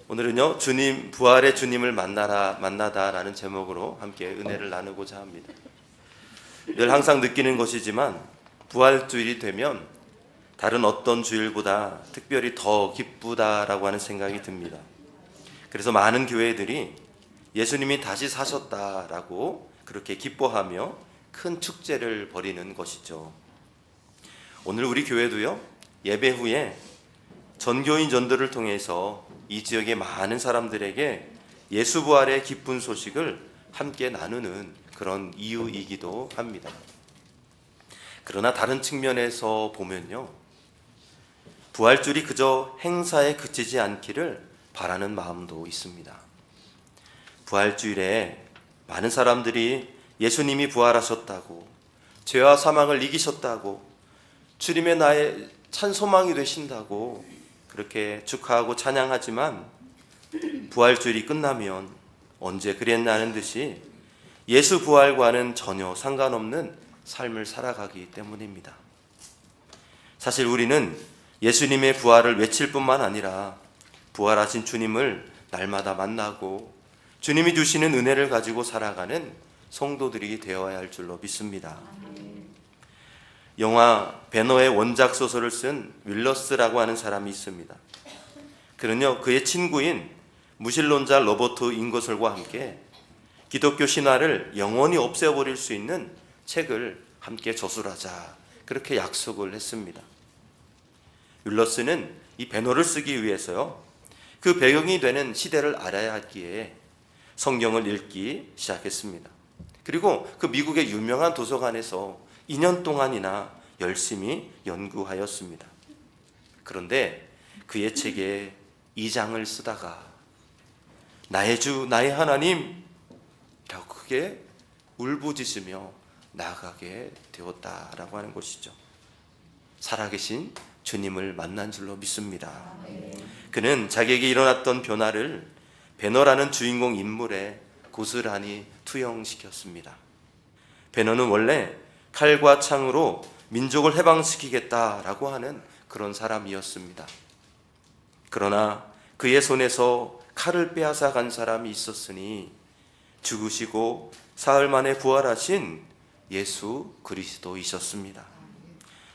오늘은요, 주님, 부활의 주님을 만나다라는 제목으로 함께 은혜를 나누고자 합니다. 늘 항상 느끼는 것이지만 부활주일이 되면 다른 어떤 주일보다 특별히 더 기쁘다라고 하는 생각이 듭니다. 그래서 많은 교회들이 예수님이 다시 사셨다라고 그렇게 기뻐하며 큰 축제를 벌이는 것이죠. 오늘 우리 교회도요, 예배 후에 전교인 전도를 통해서 이 지역의 많은 사람들에게 예수 부활의 기쁜 소식을 함께 나누는 그런 이유이기도 합니다. 그러나 다른 측면에서 보면요, 부활주일이 그저 행사에 그치지 않기를 바라는 마음도 있습니다. 부활주일에 많은 사람들이 예수님이 부활하셨다고, 죄와 사망을 이기셨다고, 주님의 나의 참 소망이 되신다고 그렇게 축하하고 찬양하지만 부활주일이 끝나면 언제 그랬나는 듯이 예수 부활과는 전혀 상관없는 삶을 살아가기 때문입니다. 사실 우리는 예수님의 부활을 외칠 뿐만 아니라 부활하신 주님을 날마다 만나고 주님이 주시는 은혜를 가지고 살아가는 성도들이 되어야 할 줄로 믿습니다. 영화 배너의 원작 소설을 쓴 윌러스라고 하는 사람이 있습니다. 그는요, 그의 친구인 무신론자 로버트 잉거솔과 함께 기독교 신화를 영원히 없애버릴 수 있는 책을 함께 저술하자, 그렇게 약속을 했습니다. 윌러스는 이 배너를 쓰기 위해서요, 그 배경이 되는 시대를 알아야 하기에 성경을 읽기 시작했습니다. 그리고 그 미국의 유명한 도서관에서 2년 동안이나 열심히 연구하였습니다. 그런데 그의 책에 2장을 쓰다가 나의 주, 나의 하나님 라고 크게 울부짖으며 나아가게 되었다라고 하는 것이죠. 살아계신 주님을 만난 줄로 믿습니다. 그는 자기에게 일어났던 변화를 배너라는 주인공 인물에 고스란히 투영시켰습니다. 배너는 원래 칼과 창으로 민족을 해방시키겠다라고 하는 그런 사람이었습니다. 그러나 그의 손에서 칼을 빼앗아 간 사람이 있었으니 죽으시고 사흘 만에 부활하신 예수 그리스도이셨습니다.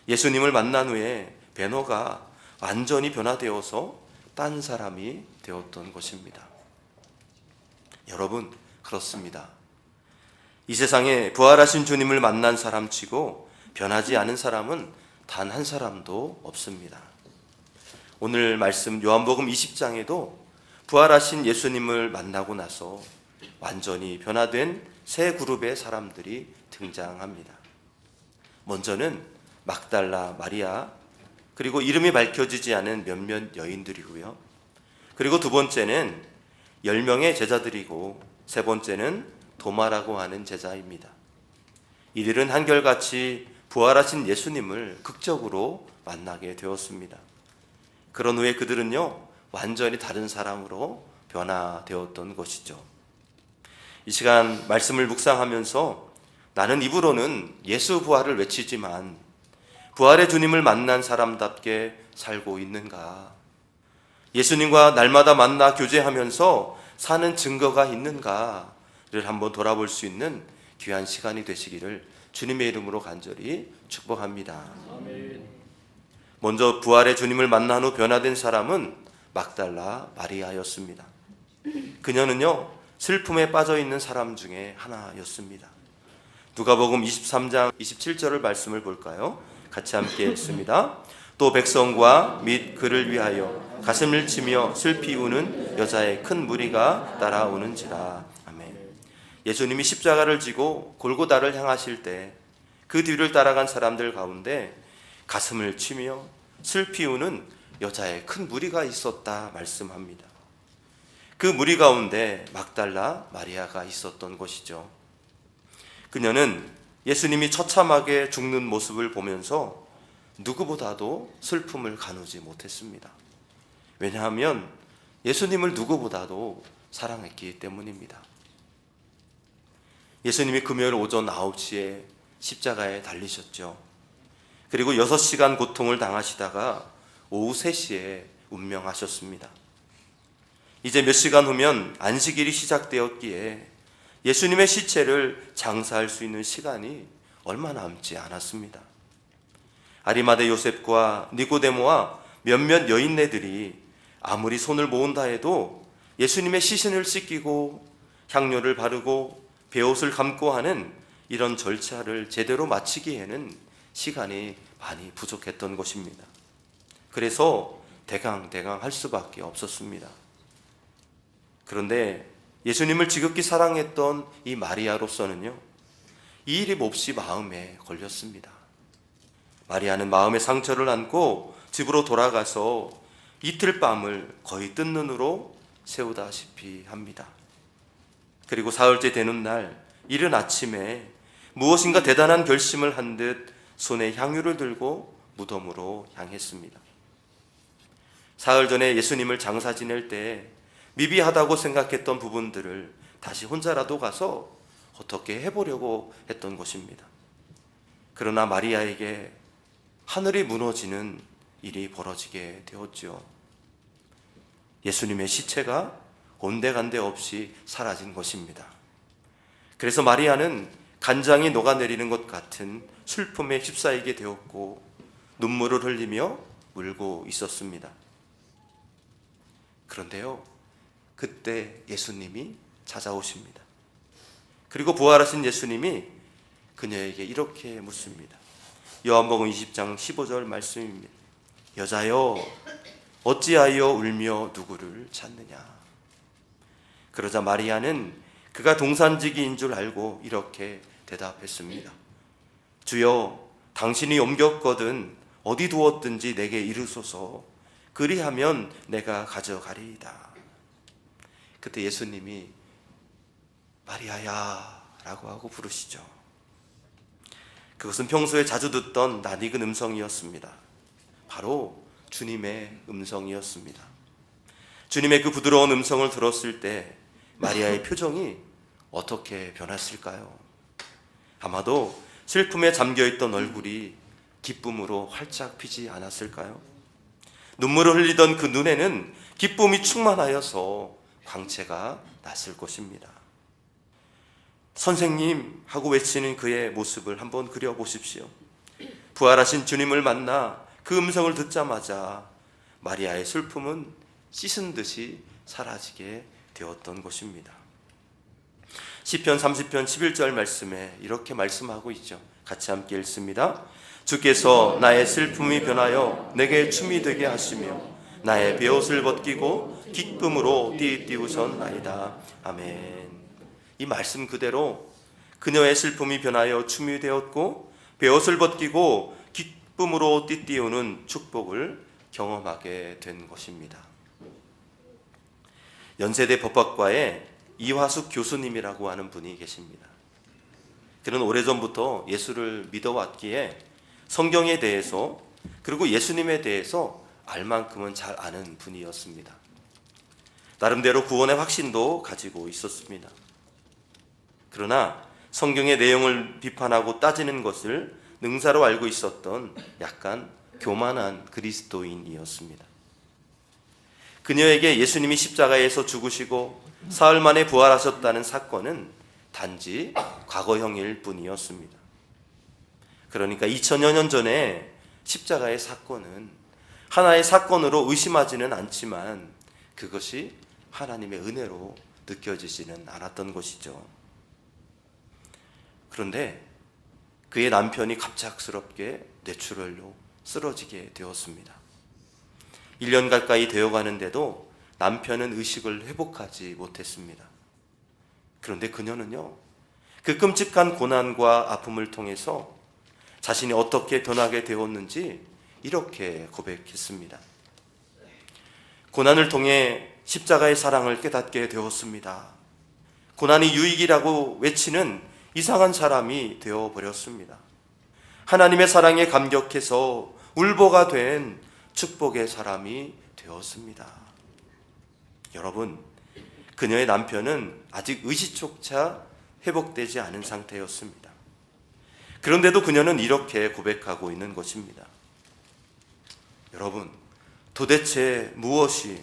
예수님을 만난 후에 배너가 완전히 변화되어서 딴 사람이 되었던 것입니다. 여러분, 그렇습니다. 이 세상에 부활하신 주님을 만난 사람치고 변하지 않은 사람은 단 한 사람도 없습니다. 오늘 말씀 요한복음 20장에도 부활하신 예수님을 만나고 나서 완전히 변화된 세 그룹의 사람들이 등장합니다. 먼저는 막달라 마리아, 그리고 이름이 밝혀지지 않은 몇몇 여인들이고요. 그리고 두 번째는 10명의 제자들이고 세 번째는 도마라고 하는 제자입니다. 이들은 한결같이 부활하신 예수님을 극적으로 만나게 되었습니다. 그런 후에 그들은요, 완전히 다른 사람으로 변화되었던 것이죠. 이 시간 말씀을 묵상하면서 나는 입으로는 예수 부활을 외치지만 부활의 주님을 만난 사람답게 살고 있는가? 예수님과 날마다 만나 교제하면서 사는 증거가 있는가? 를 한번 돌아볼 수 있는 귀한 시간이 되시기를 주님의 이름으로 간절히 축복합니다. 아멘. 먼저 부활의 주님을 만난 후 변화된 사람은 막달라 마리아였습니다. 그녀는요, 슬픔에 빠져있는 사람 중에 하나였습니다. 누가복음 23장 27절을 말씀을 볼까요? 같이 함께 읽습니다. 또 백성과 및 그를 위하여 가슴을 치며 슬피 우는 여자의 큰 무리가 따라오는지라. 예수님이 십자가를 지고 골고다를 향하실 때 그 뒤를 따라간 사람들 가운데 가슴을 치며 슬피 우는 여자의 큰 무리가 있었다 말씀합니다. 그 무리 가운데 막달라 마리아가 있었던 것이죠. 그녀는 예수님이 처참하게 죽는 모습을 보면서 누구보다도 슬픔을 가누지 못했습니다. 왜냐하면 예수님을 누구보다도 사랑했기 때문입니다. 예수님이 금요일 오전 9시에 십자가에 달리셨죠. 그리고 6시간 고통을 당하시다가 오후 3시에 운명하셨습니다. 이제 몇 시간 후면 안식일이 시작되었기에 예수님의 시체를 장사할 수 있는 시간이 얼마 남지 않았습니다. 아리마대 요셉과 니고데모와 몇몇 여인네들이 아무리 손을 모은다 해도 예수님의 시신을 씻기고 향료를 바르고 베옷을 감고 하는 이런 절차를 제대로 마치기에는 시간이 많이 부족했던 것입니다. 그래서 대강 할 수밖에 없었습니다. 그런데 예수님을 지극히 사랑했던 이 마리아로서는요, 이 일이 몹시 마음에 걸렸습니다. 마리아는 마음의 상처를 안고 집으로 돌아가서 이틀 밤을 거의 뜬 눈으로 새우다시피 합니다. 그리고 사흘째 되는 날 이른 아침에 무엇인가 대단한 결심을 한 듯 손에 향유를 들고 무덤으로 향했습니다. 사흘 전에 예수님을 장사 지낼 때 미비하다고 생각했던 부분들을 다시 혼자라도 가서 어떻게 해보려고 했던 것입니다. 그러나 마리아에게 하늘이 무너지는 일이 벌어지게 되었죠. 예수님의 시체가 온데간데 없이 사라진 것입니다. 그래서 마리아는 간장이 녹아내리는 것 같은 슬픔에 휩싸이게 되었고 눈물을 흘리며 울고 있었습니다. 그런데요, 그때 예수님이 찾아오십니다. 그리고 부활하신 예수님이 그녀에게 이렇게 묻습니다. 요한복음 20장 15절 말씀입니다. 여자여, 어찌하여 울며 누구를 찾느냐? 그러자 마리아는 그가 동산지기인 줄 알고 이렇게 대답했습니다. 주여, 당신이 옮겼거든 어디 두었든지 내게 이르소서. 그리하면 내가 가져가리이다. 그때 예수님이 마리아야 라고 하고 부르시죠. 그것은 평소에 자주 듣던 낯익은 음성이었습니다. 바로 주님의 음성이었습니다. 주님의 그 부드러운 음성을 들었을 때 마리아의 표정이 어떻게 변했을까요? 아마도 슬픔에 잠겨있던 얼굴이 기쁨으로 활짝 피지 않았을까요? 눈물을 흘리던 그 눈에는 기쁨이 충만하여서 광채가 났을 것입니다. 선생님 하고 외치는 그의 모습을 한번 그려보십시오. 부활하신 주님을 만나 그 음성을 듣자마자 마리아의 슬픔은 씻은 듯이 사라지게 되었던 것입니다. 시편 30편 11절 말씀에 이렇게 말씀하고 있죠. 같이 함께 읽습니다. 주께서 나의 슬픔이 변하여 내게 춤이 되게 하시며 나의 베옷을 벗기고 기쁨으로 띠우셨나이다. 아멘. 이 말씀 그대로 그녀의 슬픔이 변하여 춤이 되었고 베옷을 벗기고 기쁨으로 띠우는 축복을 경험하게 된 것입니다. 연세대 법학과에 이화숙 교수님이라고 하는 분이 계십니다. 그는 오래전부터 예수를 믿어왔기에 성경에 대해서 그리고 예수님에 대해서 알 만큼은 잘 아는 분이었습니다. 나름대로 구원의 확신도 가지고 있었습니다. 그러나 성경의 내용을 비판하고 따지는 것을 능사로 알고 있었던 약간 교만한 그리스도인이었습니다. 그녀에게 예수님이 십자가에서 죽으시고 사흘 만에 부활하셨다는 사건은 단지 과거형일 뿐이었습니다. 그러니까 2000여 년 전에 십자가의 사건은 하나의 사건으로 의심하지는 않지만 그것이 하나님의 은혜로 느껴지지는 않았던 것이죠. 그런데 그의 남편이 갑작스럽게 뇌출혈로 쓰러지게 되었습니다. 1년 가까이 되어가는데도 남편은 의식을 회복하지 못했습니다. 그런데 그녀는요, 그 끔찍한 고난과 아픔을 통해서 자신이 어떻게 변하게 되었는지 이렇게 고백했습니다. 고난을 통해 십자가의 사랑을 깨닫게 되었습니다. 고난이 유익이라고 외치는 이상한 사람이 되어버렸습니다. 하나님의 사랑에 감격해서 울보가 된 축복의 사람이 되었습니다. 여러분, 그녀의 남편은 아직 의식조차 회복되지 않은 상태였습니다. 그런데도 그녀는 이렇게 고백하고 있는 것입니다. 여러분, 도대체 무엇이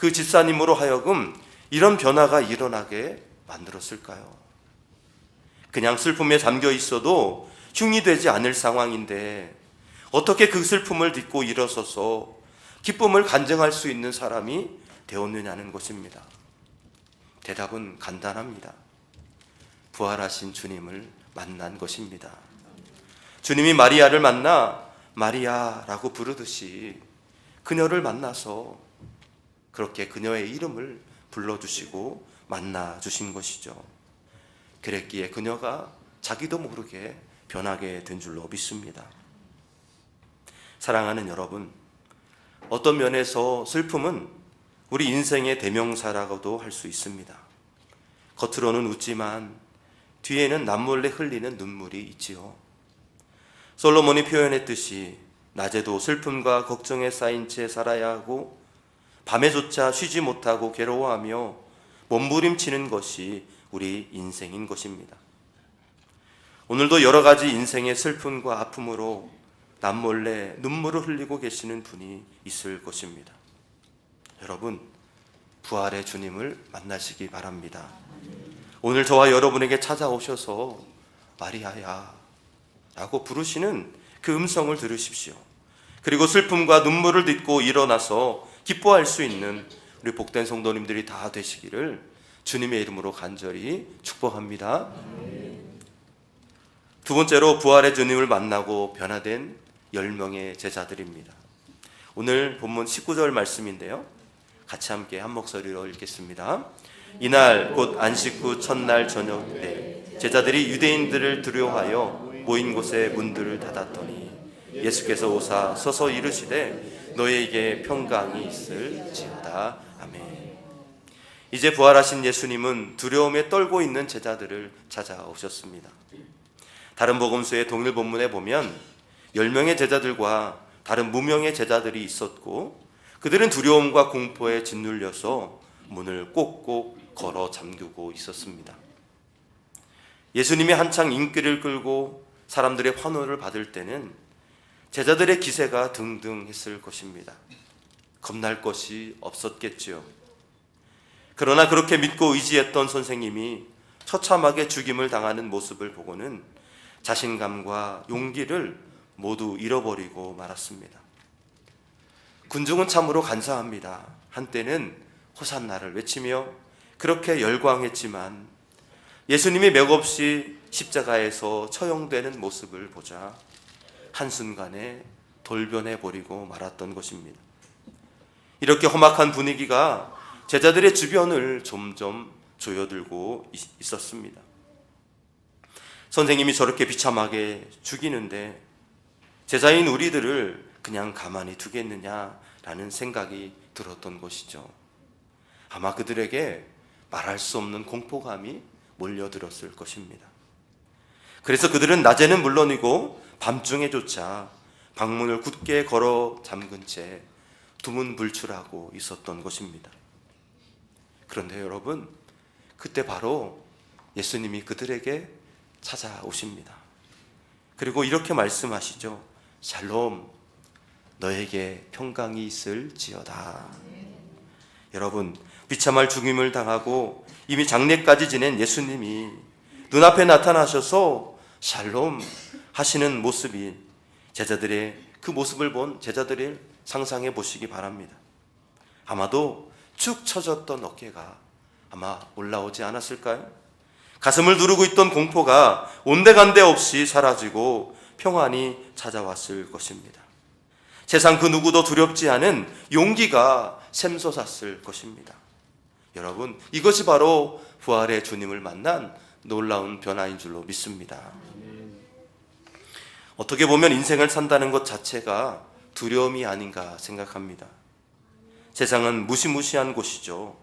그 집사님으로 하여금 이런 변화가 일어나게 만들었을까요? 그냥 슬픔에 잠겨 있어도 흉이 되지 않을 상황인데 어떻게 그 슬픔을 딛고 일어서서 기쁨을 간증할 수 있는 사람이 되었느냐는 것입니다. 대답은 간단합니다. 부활하신 주님을 만난 것입니다. 주님이 마리아를 만나 마리아라고 부르듯이 그녀를 만나서 그렇게 그녀의 이름을 불러주시고 만나주신 것이죠. 그랬기에 그녀가 자기도 모르게 변하게 된 줄로 믿습니다. 사랑하는 여러분, 어떤 면에서 슬픔은 우리 인생의 대명사라고도 할 수 있습니다. 겉으로는 웃지만 뒤에는 남몰래 흘리는 눈물이 있지요. 솔로몬이 표현했듯이 낮에도 슬픔과 걱정에 쌓인 채 살아야 하고 밤에조차 쉬지 못하고 괴로워하며 몸부림치는 것이 우리 인생인 것입니다. 오늘도 여러 가지 인생의 슬픔과 아픔으로 남몰래 눈물을 흘리고 계시는 분이 있을 것입니다. 여러분, 부활의 주님을 만나시기 바랍니다. 오늘 저와 여러분에게 찾아오셔서 마리아야 라고 부르시는 그 음성을 들으십시오. 그리고 슬픔과 눈물을 딛고 일어나서 기뻐할 수 있는 우리 복된 성도님들이 다 되시기를 주님의 이름으로 간절히 축복합니다. 두 번째로 부활의 주님을 만나고 변화된 10명의 제자들입니다. 오늘 본문 19절 말씀인데요, 같이 함께 한 목소리로 읽겠습니다. 이날 곧 안식 후 첫날 저녁 때 제자들이 유대인들을 두려워하여 모인 곳에 문들을 닫았더니 예수께서 오사 서서 이르시되 너희에게 평강이 있을지어다. 아멘. 이제 부활하신 예수님은 두려움에 떨고 있는 제자들을 찾아오셨습니다. 다른 복음서의 동일 본문에 보면 10명의 제자들과 다른 무명의 제자들이 있었고 그들은 두려움과 공포에 짓눌려서 문을 꼭꼭 걸어 잠그고 있었습니다. 예수님이 한창 인기를 끌고 사람들의 환호를 받을 때는 제자들의 기세가 등등했을 것입니다. 겁날 것이 없었겠지요. 그러나 그렇게 믿고 의지했던 선생님이 처참하게 죽임을 당하는 모습을 보고는 자신감과 용기를 모두 잃어버리고 말았습니다. 군중은 참으로 간사합니다. 한때는 호산나를 외치며 그렇게 열광했지만 예수님이 맥없이 십자가에서 처형되는 모습을 보자 한순간에 돌변해버리고 말았던 것입니다. 이렇게 험악한 분위기가 제자들의 주변을 점점 조여들고 있었습니다. 선생님이 저렇게 비참하게 죽이는데 제자인 우리들을 그냥 가만히 두겠느냐라는 생각이 들었던 것이죠. 아마 그들에게 말할 수 없는 공포감이 몰려들었을 것입니다. 그래서 그들은 낮에는 물론이고 밤중에조차 방문을 굳게 걸어 잠근 채 두문불출하고 있었던 것입니다. 그런데 여러분, 그때 바로 예수님이 그들에게 찾아오십니다. 그리고 이렇게 말씀하시죠. 샬롬, 너에게 평강이 있을지어다. 여러분, 비참할 죽임을 당하고 이미 장례까지 지낸 예수님이 눈앞에 나타나셔서 샬롬 하시는 모습이 제자들의 그 모습을 본 제자들을 상상해 보시기 바랍니다. 아마도 축 처졌던 어깨가 아마 올라오지 않았을까요? 가슴을 누르고 있던 공포가 온데간데 없이 사라지고 평안이 찾아왔을 것입니다. 세상 그 누구도 두렵지 않은 용기가 샘솟았을 것입니다. 여러분, 이것이 바로 부활의 주님을 만난 놀라운 변화인 줄로 믿습니다. 어떻게 보면 인생을 산다는 것 자체가 두려움이 아닌가 생각합니다. 세상은 무시무시한 곳이죠.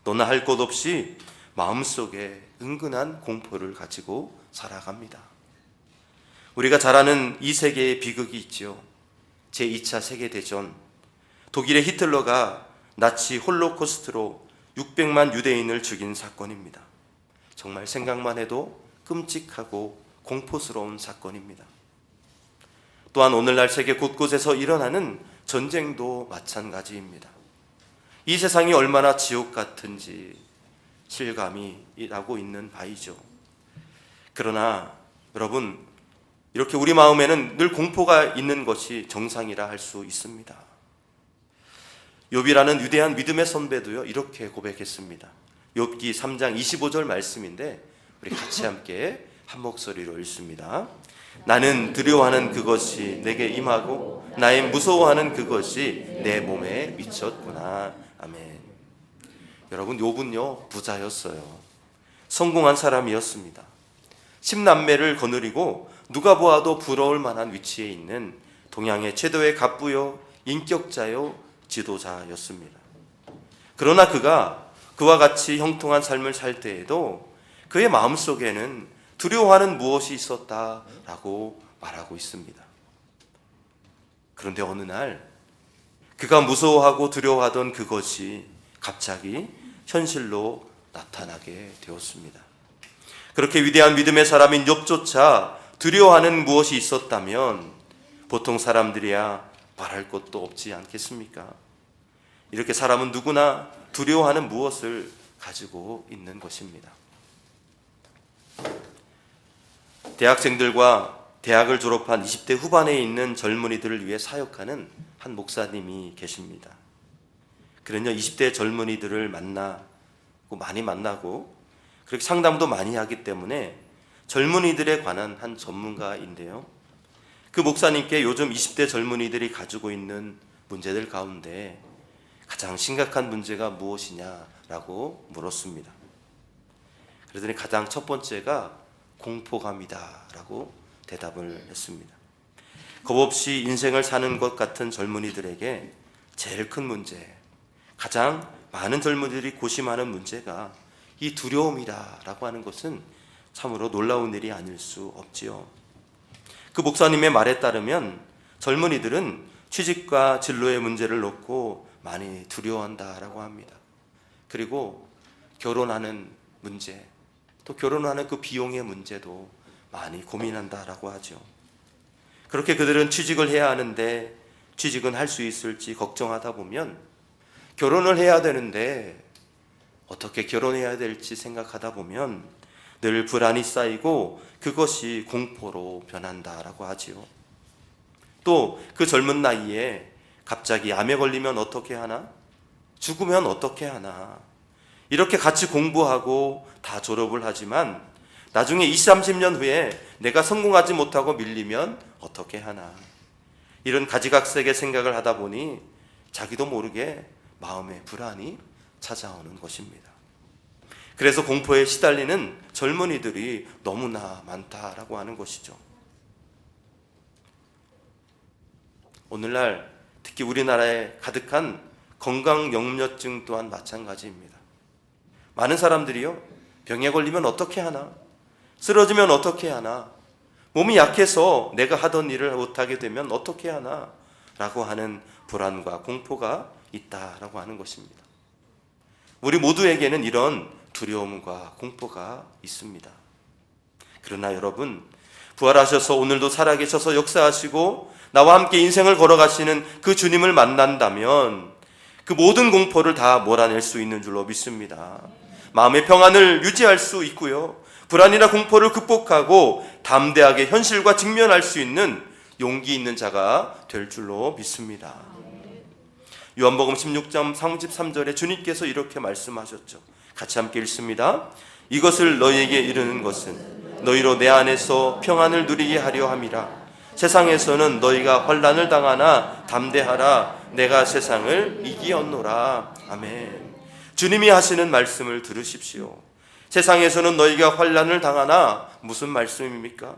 너나 할 것 없이 마음속에 은근한 공포를 가지고 살아갑니다. 우리가 잘 아는 이 세계의 비극이 있죠. 제2차 세계대전, 독일의 히틀러가 나치 홀로코스트로 600만 유대인을 죽인 사건입니다. 정말 생각만 해도 끔찍하고 공포스러운 사건입니다. 또한 오늘날 세계 곳곳에서 일어나는 전쟁도 마찬가지입니다. 이 세상이 얼마나 지옥 같은지 실감이 나고 있는 바이죠. 그러나 여러분, 이렇게 우리 마음에는 늘 공포가 있는 것이 정상이라 할 수 있습니다. 욥이라는 위대한 믿음의 선배도요, 이렇게 고백했습니다. 욥기 3장 25절 말씀인데 우리 같이 함께 한 목소리로 읽습니다. 나는 두려워하는 그것이 내게 임하고 나의 무서워하는 그것이 내 몸에 미쳤구나. 아멘. 여러분, 욥은요 부자였어요. 성공한 사람이었습니다. 10남매를 거느리고 누가 보아도 부러울 만한 위치에 있는 동양의 최고의 갑부요, 인격자요, 지도자였습니다. 그러나 그와 같이 형통한 삶을 살 때에도 그의 마음속에는 두려워하는 무엇이 있었다라고 말하고 있습니다. 그런데 어느 날 그가 무서워하고 두려워하던 그것이 갑자기 현실로 나타나게 되었습니다. 그렇게 위대한 믿음의 사람인 욥조차 두려워하는 무엇이 있었다면 보통 사람들이야 말할 것도 없지 않겠습니까? 이렇게 사람은 누구나 두려워하는 무엇을 가지고 있는 것입니다. 대학생들과 대학을 졸업한 20대 후반에 있는 젊은이들을 위해 사역하는 한 목사님이 계십니다. 그는요 20대 젊은이들을 많이 만나고 그렇게 상담도 많이 하기 때문에 젊은이들에 관한 한 전문가인데요, 그 목사님께 요즘 20대 젊은이들이 가지고 있는 문제들 가운데 가장 심각한 문제가 무엇이냐라고 물었습니다. 그러더니 가장 첫 번째가 공포감이다라고 대답을 했습니다. 겁없이 인생을 사는 것 같은 젊은이들에게 제일 큰 문제, 가장 많은 젊은이들이 고심하는 문제가 이 두려움이다라고 하는 것은 참으로 놀라운 일이 아닐 수 없지요. 그 목사님의 말에 따르면 젊은이들은 취직과 진로의 문제를 놓고 많이 두려워한다라고 합니다. 그리고 결혼하는 문제, 또 결혼하는 그 비용의 문제도 많이 고민한다라고 하죠. 그렇게 그들은 취직을 해야 하는데 취직은 할 수 있을지 걱정하다 보면 결혼을 해야 되는데 어떻게 결혼해야 될지 생각하다 보면 늘 불안이 쌓이고 그것이 공포로 변한다라고 하지요. 또 그 젊은 나이에 갑자기 암에 걸리면 어떻게 하나? 죽으면 어떻게 하나? 이렇게 같이 공부하고 다 졸업을 하지만 나중에 20, 30년 후에 내가 성공하지 못하고 밀리면 어떻게 하나? 이런 가지각색의 생각을 하다 보니 자기도 모르게 마음에 불안이 찾아오는 것입니다. 그래서 공포에 시달리는 젊은이들이 너무나 많다라고 하는 것이죠. 오늘날 특히 우리나라에 가득한 건강염려증 또한 마찬가지입니다. 많은 사람들이요, 병에 걸리면 어떻게 하나? 쓰러지면 어떻게 하나? 몸이 약해서 내가 하던 일을 못하게 되면 어떻게 하나? 라고 하는 불안과 공포가 있다라고 하는 것입니다. 우리 모두에게는 이런 두려움과 공포가 있습니다. 그러나 여러분, 부활하셔서 오늘도 살아계셔서 역사하시고 나와 함께 인생을 걸어가시는 그 주님을 만난다면 그 모든 공포를 다 몰아낼 수 있는 줄로 믿습니다. 마음의 평안을 유지할 수 있고요, 불안이나 공포를 극복하고 담대하게 현실과 직면할 수 있는 용기 있는 자가 될 줄로 믿습니다. 요한복음 16장 33절에 주님께서 이렇게 말씀하셨죠. 같이 함께 읽습니다. 이것을 너희에게 이르는 것은 너희로 내 안에서 평안을 누리게 하려 함이라. 세상에서는 너희가 환난을 당하나 담대하라. 내가 세상을 이기었노라. 아멘. 주님이 하시는 말씀을 들으십시오. 세상에서는 너희가 환난을 당하나, 무슨 말씀입니까?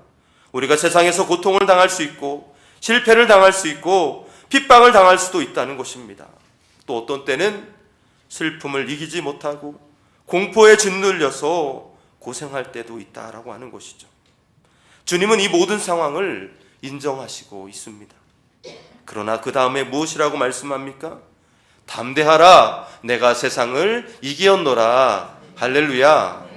우리가 세상에서 고통을 당할 수 있고 실패를 당할 수 있고 핍박을 당할 수도 있다는 것입니다. 또 어떤 때는 슬픔을 이기지 못하고 공포에 짓눌려서 고생할 때도 있다라고 하는 것이죠. 주님은 이 모든 상황을 인정하시고 있습니다. 그러나 그 다음에 무엇이라고 말씀합니까? 담대하라. 내가 세상을 이기었노라. 할렐루야.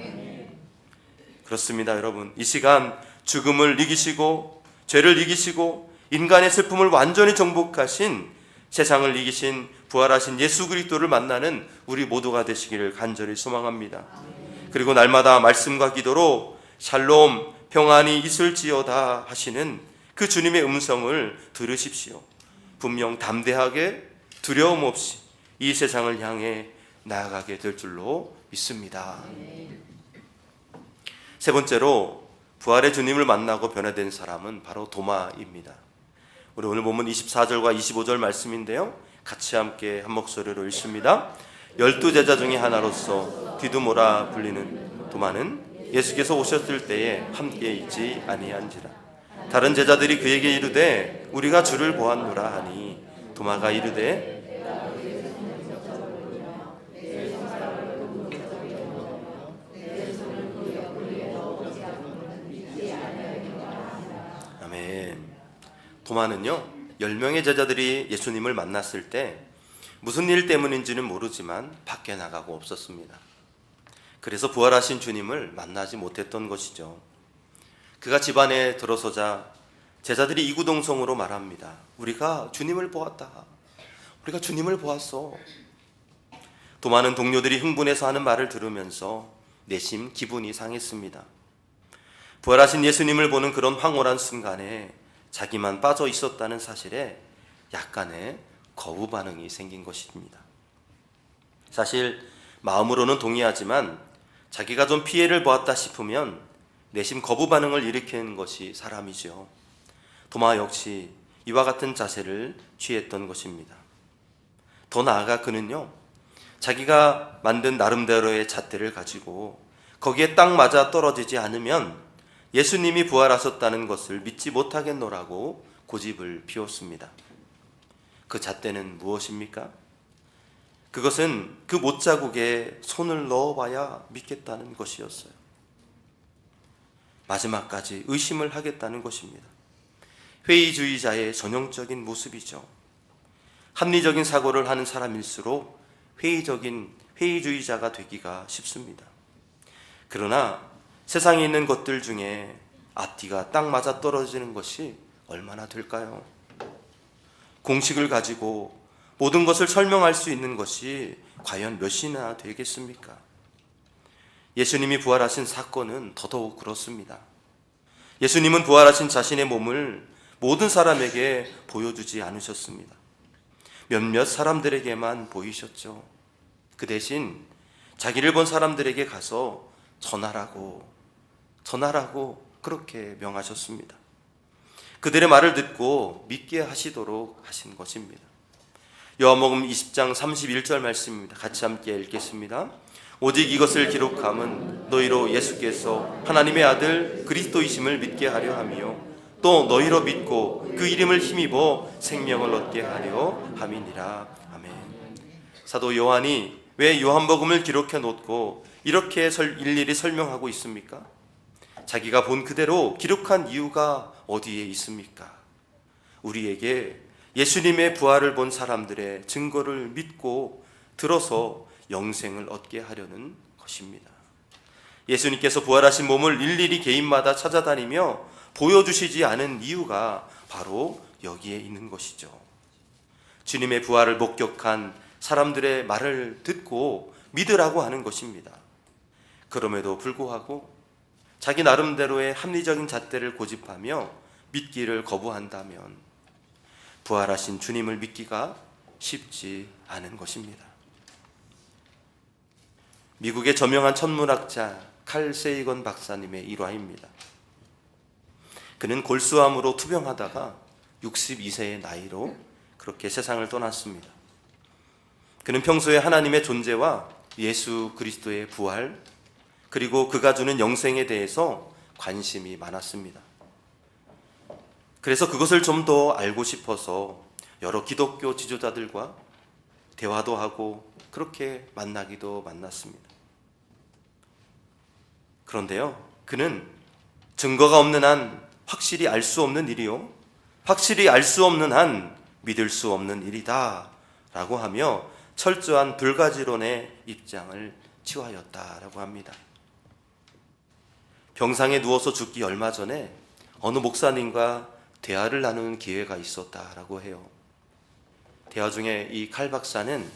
그렇습니다, 여러분. 이 시간 죽음을 이기시고 죄를 이기시고 인간의 슬픔을 완전히 정복하신, 세상을 이기신 부활하신 예수 그리스도를 만나는 우리 모두가 되시기를 간절히 소망합니다. 그리고 날마다 말씀과 기도로 샬롬 평안이 있을지어다 하시는 그 주님의 음성을 들으십시오. 분명 담대하게 두려움 없이 이 세상을 향해 나아가게 될 줄로 믿습니다. 세 번째로 부활의 주님을 만나고 변화된 사람은 바로 도마입니다. 우리 오늘 본문 24절과 25절 말씀인데요, 같이 함께 한 목소리로 읽습니다. 12제자 중에 하나로서 디두모라 불리는 도마는 예수께서 오셨을 때에 함께 있지 아니한지라. 다른 제자들이 그에게 이르되 우리가 주를 보았노라 하니 도마가 이르되 아멘. 도마는요, 10명의 제자들이 예수님을 만났을 때 무슨 일 때문인지는 모르지만 밖에 나가고 없었습니다. 그래서 부활하신 주님을 만나지 못했던 것이죠. 그가 집안에 들어서자 제자들이 이구동성으로 말합니다. 우리가 주님을 보았다. 우리가 주님을 보았어. 도마는 동료들이 흥분해서 하는 말을 들으면서 내심 기분이 상했습니다. 부활하신 예수님을 보는 그런 황홀한 순간에 자기만 빠져 있었다는 사실에 약간의 거부 반응이 생긴 것입니다. 사실 마음으로는 동의하지만 자기가 좀 피해를 보았다 싶으면 내심 거부 반응을 일으키는 것이 사람이죠. 도마 역시 이와 같은 자세를 취했던 것입니다. 더 나아가 그는요, 자기가 만든 나름대로의 잣대를 가지고 거기에 딱 맞아 떨어지지 않으면 예수님이 부활하셨다는 것을 믿지 못하겠노라고 고집을 피웠습니다. 그 잣대는 무엇입니까? 그것은 그 못자국에 손을 넣어봐야 믿겠다는 것이었어요. 마지막까지 의심을 하겠다는 것입니다. 회의주의자의 전형적인 모습이죠. 합리적인 사고를 하는 사람일수록 회의주의자가 되기가 쉽습니다. 그러나 세상에 있는 것들 중에 앞뒤가 딱 맞아 떨어지는 것이 얼마나 될까요? 공식을 가지고 모든 것을 설명할 수 있는 것이 과연 몇이나 되겠습니까? 예수님이 부활하신 사건은 더더욱 그렇습니다. 예수님은 부활하신 자신의 몸을 모든 사람에게 보여주지 않으셨습니다. 몇몇 사람들에게만 보이셨죠. 그 대신 자기를 본 사람들에게 가서 전하라고 그렇게 명하셨습니다. 그들의 말을 듣고 믿게 하시도록 하신 것입니다. 요한복음 20장 31절 말씀입니다. 같이 함께 읽겠습니다. 오직 이것을 기록함은 너희로 예수께서 하나님의 아들 그리스도이심을 믿게 하려 함이요 또 너희로 믿고 그 이름을 힘입어 생명을 얻게 하려 함이니라. 아멘. 사도 요한이 왜 요한복음을 기록해 놓고 이렇게 일일이 설명하고 있습니까? 자기가 본 그대로 기록한 이유가 어디에 있습니까? 우리에게 예수님의 부활을 본 사람들의 증거를 믿고 들어서 영생을 얻게 하려는 것입니다. 예수님께서 부활하신 몸을 일일이 개인마다 찾아다니며 보여주시지 않은 이유가 바로 여기에 있는 것이죠. 주님의 부활을 목격한 사람들의 말을 듣고 믿으라고 하는 것입니다. 그럼에도 불구하고 자기 나름대로의 합리적인 잣대를 고집하며 믿기를 거부한다면 부활하신 주님을 믿기가 쉽지 않은 것입니다. 미국의 저명한 천문학자 칼 세이건 박사님의 일화입니다. 그는 골수암으로 투병하다가 62세의 나이로 그렇게 세상을 떠났습니다. 그는 평소에 하나님의 존재와 예수 그리스도의 부활, 그리고 그가 주는 영생에 대해서 관심이 많았습니다. 그래서 그것을 좀 더 알고 싶어서 여러 기독교 지도자들과 대화도 하고 그렇게 만났습니다. 그런데요, 그는 증거가 없는 한 확실히 알 수 없는 일이요, 확실히 알 수 없는 한 믿을 수 없는 일이다 라고 하며 철저한 불가지론의 입장을 취하였다라고 합니다. 병상에 누워서 죽기 얼마 전에 어느 목사님과 대화를 나누는 기회가 있었다라고 해요. 대화 중에 이 칼 박사는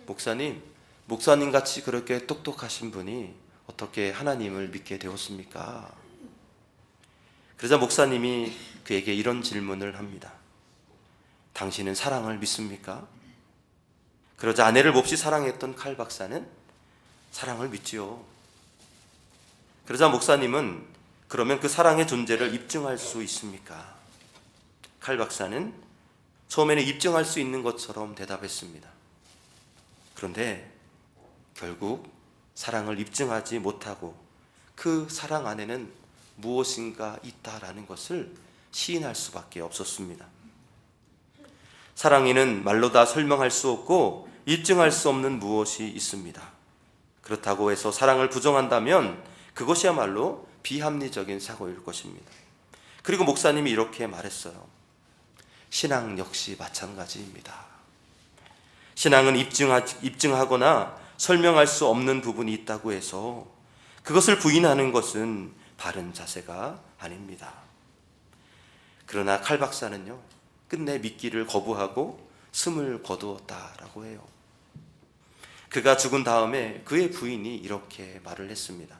목사님 같이 그렇게 똑똑하신 분이 어떻게 하나님을 믿게 되었습니까? 그러자 목사님이 그에게 이런 질문을 합니다. 당신은 사랑을 믿습니까? 그러자 아내를 몹시 사랑했던 칼 박사는 사랑을 믿지요. 그러자 목사님은 그러면 그 사랑의 존재를 입증할 수 있습니까? 칼 박사는 처음에는 입증할 수 있는 것처럼 대답했습니다. 그런데 결국 사랑을 입증하지 못하고 그 사랑 안에는 무엇인가 있다라는 것을 시인할 수밖에 없었습니다. 사랑에는 말로 다 설명할 수 없고 입증할 수 없는 무엇이 있습니다. 그렇다고 해서 사랑을 부정한다면 그것이야말로 비합리적인 사고일 것입니다. 그리고 목사님이 이렇게 말했어요. 신앙 역시 마찬가지입니다. 신앙은 입증하거나 설명할 수 없는 부분이 있다고 해서 그것을 부인하는 것은 바른 자세가 아닙니다. 그러나 칼 박사는요, 끝내 믿기를 거부하고 숨을 거두었다라고 해요. 그가 죽은 다음에 그의 부인이 이렇게 말을 했습니다.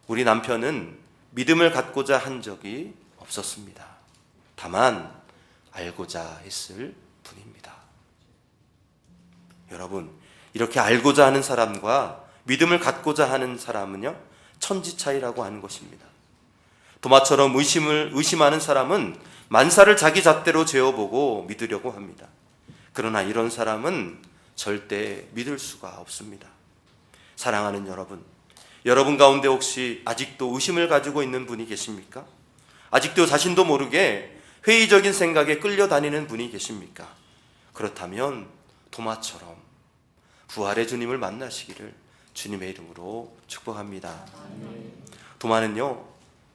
우리 남편은 믿음을 갖고자 한 적이 없었습니다. 다만 알고자 했을 뿐입니다. 여러분, 이렇게 알고자 하는 사람과 믿음을 갖고자 하는 사람은요, 천지 차이라고 하는 것입니다. 도마처럼 의심하는 사람은 만사를 자기 잣대로 재어보고 믿으려고 합니다. 그러나 이런 사람은 절대 믿을 수가 없습니다. 사랑하는 여러분 가운데 혹시 아직도 의심을 가지고 있는 분이 계십니까? 아직도 자신도 모르게 회의적인 생각에 끌려다니는 분이 계십니까? 그렇다면 도마처럼 부활의 주님을 만나시기를 주님의 이름으로 축복합니다. 도마는요,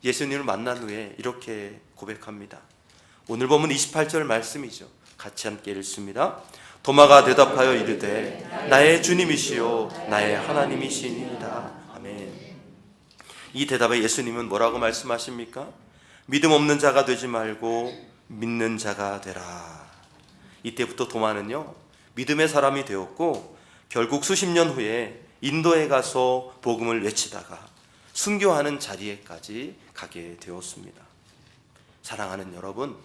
예수님을 만난 후에 이렇게 고백합니다. 오늘 본문 28절 말씀이죠. 같이 함께 읽습니다. 도마가 대답하여 이르되 나의 주님이시요 나의 하나님이시니이다. 아멘. 이 대답에 예수님은 뭐라고 말씀하십니까? 믿음 없는 자가 되지 말고 믿는 자가 되라. 이때부터 도마는요, 믿음의 사람이 되었고 결국 수십 년 후에 인도에 가서 복음을 외치다가 순교하는 자리에까지 가게 되었습니다. 사랑하는 여러분,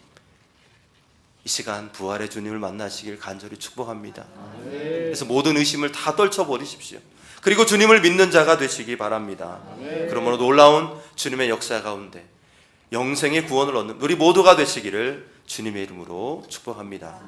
이 시간 부활의 주님을 만나시길 간절히 축복합니다. 그래서 모든 의심을 다 떨쳐버리십시오. 그리고 주님을 믿는 자가 되시기 바랍니다. 그러므로 놀라운 주님의 역사 가운데 영생의 구원을 얻는 우리 모두가 되시기를 주님의 이름으로 축복합니다.